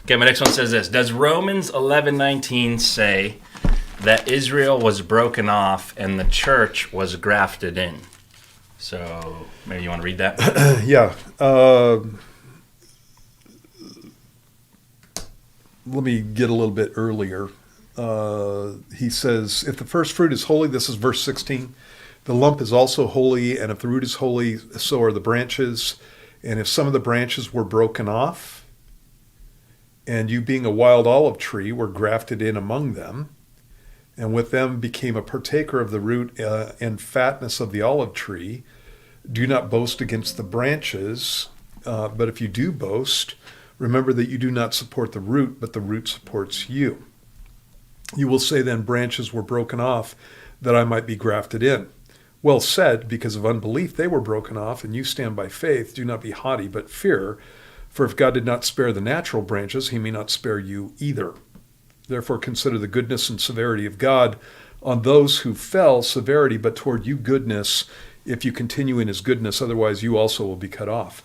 Okay, my next one says this. Does Romans 11:19 say that Israel was broken off and the church was grafted in? So maybe you want to read that? Yeah. Let me get a little bit earlier. He says, if the first fruit is holy, this is verse 16, the lump is also holy, and if the root is holy, so are the branches. And if some of the branches were broken off, and you being a wild olive tree were grafted in among them, and with them became a partaker of the root and fatness of the olive tree, do not boast against the branches, but if you do boast, remember that you do not support the root, but the root supports you. You will say then, branches were broken off that I might be grafted in. Well said, because of unbelief they were broken off, and you stand by faith. Do not be haughty, but fear. For if God did not spare the natural branches, he may not spare you either. Therefore consider the goodness and severity of God on those who fell, severity, but toward you goodness, if you continue in his goodness, otherwise you also will be cut off.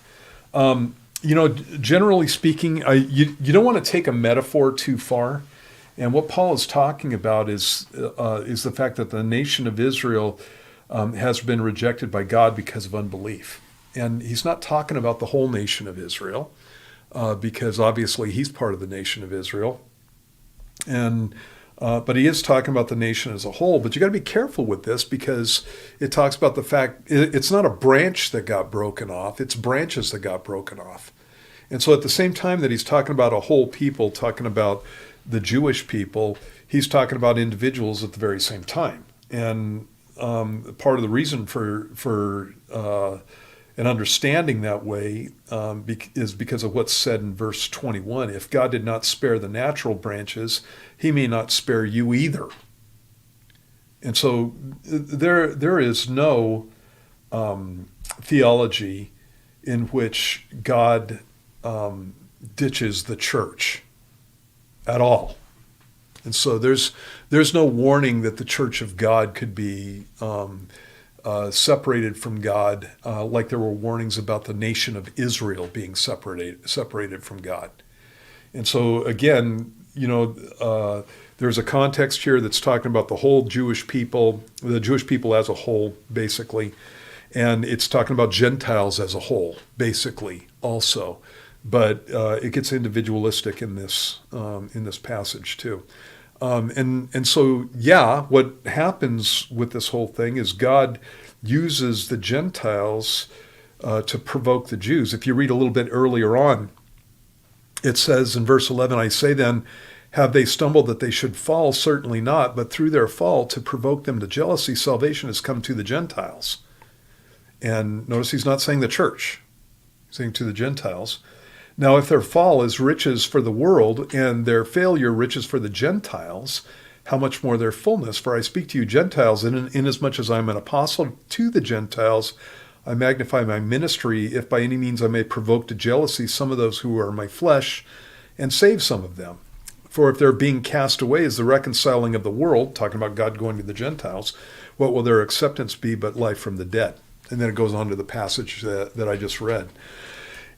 Generally speaking, you don't want to take a metaphor too far. And what Paul is talking about is the fact that the nation of Israel has been rejected by God because of unbelief. And he's not talking about the whole nation of Israel, because obviously he's part of the nation of Israel. But he is talking about the nation as a whole. But you got to be careful with this, because it talks about the fact it's not a branch that got broken off, it's branches that got broken off. And so at the same time that he's talking about a whole people, talking about the Jewish people, he's talking about individuals at the very same time. And part of the reason for an understanding that way is because of what's said in verse 21. If God did not spare the natural branches, he may not spare you either. And so there is no theology in which God ditches the church at all. And so there's no warning that the church of God could be separated from God, like there were warnings about the nation of Israel being separated from God. And so again, there's a context here that's talking about the whole Jewish people, the Jewish people as a whole, basically, and it's talking about Gentiles as a whole, basically, also. But it gets individualistic in this passage too. And so, what happens with this whole thing is God uses the Gentiles to provoke the Jews. If you read a little bit earlier on, it says in verse 11, I say then, have they stumbled that they should fall? Certainly not, but through their fall to provoke them to jealousy, salvation has come to the Gentiles. And notice he's not saying the church, he's saying to the Gentiles. Now, if their fall is riches for the world, and their failure riches for the Gentiles, how much more their fullness? For I speak to you Gentiles, and inasmuch as I am an apostle to the Gentiles, I magnify my ministry, if by any means I may provoke to jealousy some of those who are my flesh, and save some of them. For if their being cast away is the reconciling of the world, talking about God going to the Gentiles, what will their acceptance be but life from the dead? And then it goes on to the passage that I just read.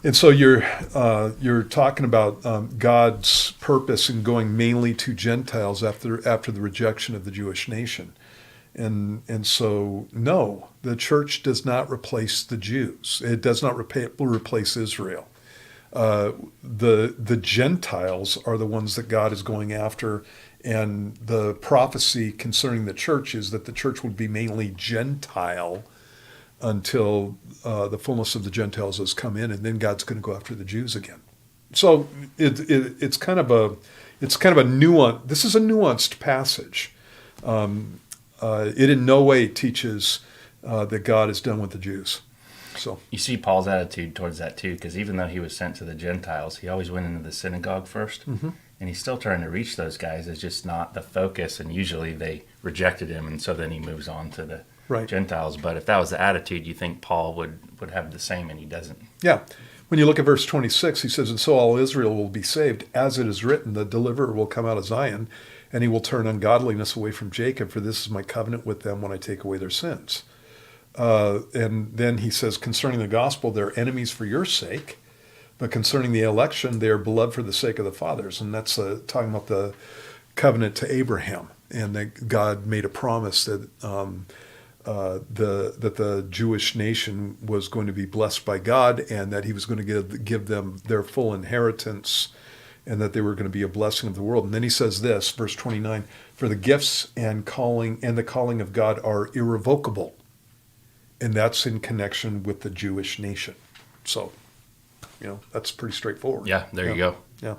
And so you're talking about God's purpose in going mainly to Gentiles after the rejection of the Jewish nation. And so, no, the church does not replace the Jews. It does not replace Israel. The Gentiles are the ones that God is going after, and the prophecy concerning the church is that the church would be mainly Gentile until the fullness of the Gentiles has come in, and then God's going to go after the Jews again. So it's kind of a nuance. This is a nuanced passage. It in no way teaches that God is done with the Jews. So you see Paul's attitude towards that too, because even though he was sent to the Gentiles, he always went into the synagogue first, and he's still trying to reach those guys. It's just not the focus, and usually they rejected him, and so then he moves on to the Gentiles. But if that was the attitude, you think Paul would have the same, and he doesn't. Yeah. When you look at verse 26, he says, and so all Israel will be saved, as it is written, the deliverer will come out of Zion, and he will turn ungodliness away from Jacob, for this is my covenant with them when I take away their sins. And then he says, concerning the gospel, they're enemies for your sake, But concerning the election, they are beloved for the sake of the fathers. And that's talking about the covenant to Abraham. And that God made a promise that that the Jewish nation was going to be blessed by God, and that he was going to give them their full inheritance, and that they were going to be a blessing of the world. And then he says this, verse 29, for the gifts and the calling of God are irrevocable. And that's in connection with the Jewish nation. So, that's pretty straightforward. Yeah, there you go. Yeah.